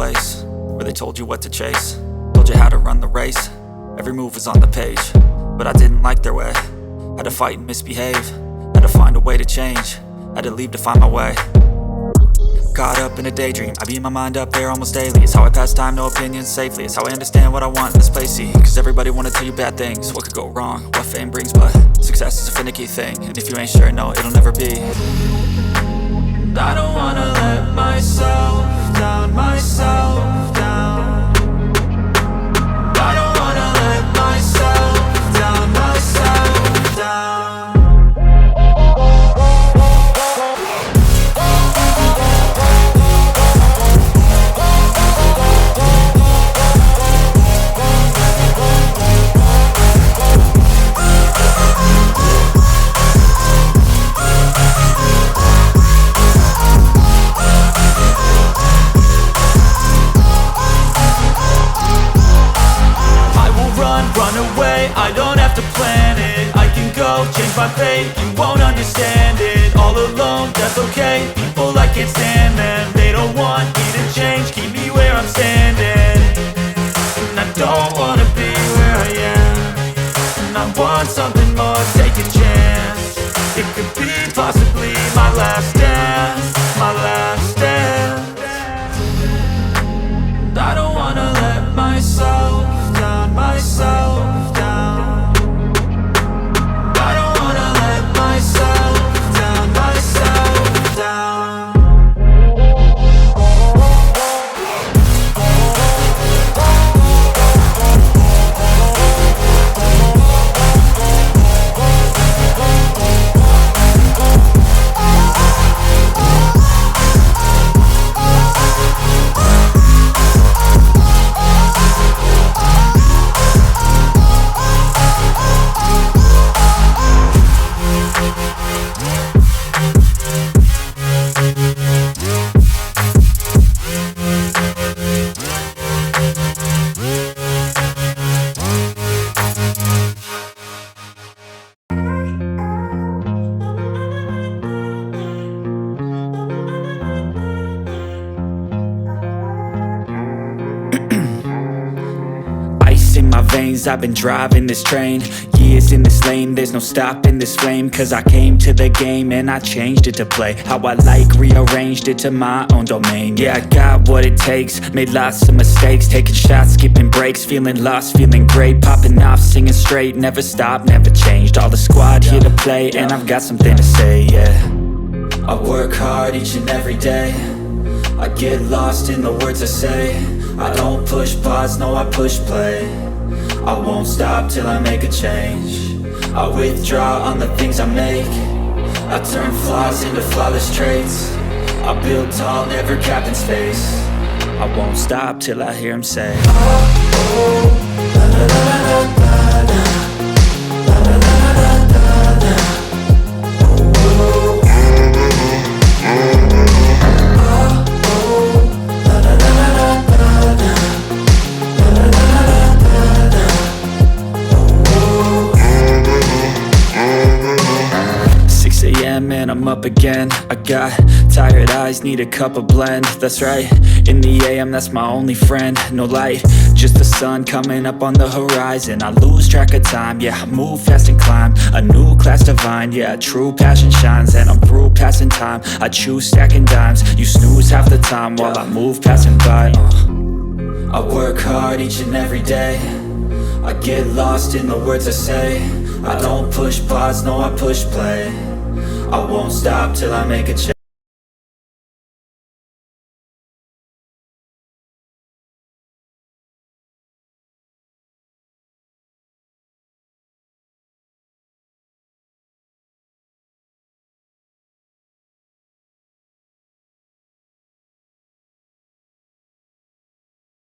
place where they told you what to chase, told you how to run the race. Every move was on the page, but I didn't like their way. Had to fight and misbehave, had to find a way to change, had to leave to find my way. Caught up in a daydream, I beat my mind up there almost daily. It's how I pass time, no opinions safely. It's how I understand what I want in this place, see. Cause everybody wanna tell you bad things, what could go wrong, what fame brings. But success is a finicky thing, and if you ain't sure, no, it'll never be. I don't wanna let myself down, myself down. I don't wanna let myself down, myself down. I don't have to plan it, I can go change my fate. You won't understand it, all alone, that's okay. People, I can't stand them, they don't want me to change. Keep me where I'm standing, and I don't wanna be where I am. And I want something more, take a chance. It could be possibly my last dance, my last dance. And I don't wanna let myself down, myself down. In my veins, I've been driving this train. Years in this lane, there's no stopping this flame. Cause I came to the game and I changed it to play how I like, rearranged it to my own domain. Yeah, I got what it takes, made lots of mistakes, taking shots, skipping breaks, feeling lost, feeling great, popping off, singing straight, never stopped, never changed. All the squad here to play, and I've got something to say, yeah. I work hard each and every day, I get lost in the words I say. I don't push pause, no, I push play. I won't stop till I make a change. I withdraw on the things I make. I turn flaws into flawless traits. I build tall, never capped in space. I won't stop till I hear him say, oh, oh, la la la la la la. And I'm up again. I got tired eyes, need a cup of blend. That's right, in the AM, that's my only friend. No light, just the sun coming up on the horizon. I lose track of time, yeah, I move fast and climb a new class divine, yeah, true passion shines. And I'm through passing time, I choose stacking dimes. You snooze half the time while I move passing by. I work hard each and every day, I get lost in the words I say. I don't push pause, no, I push play. I won't stop till I make a change.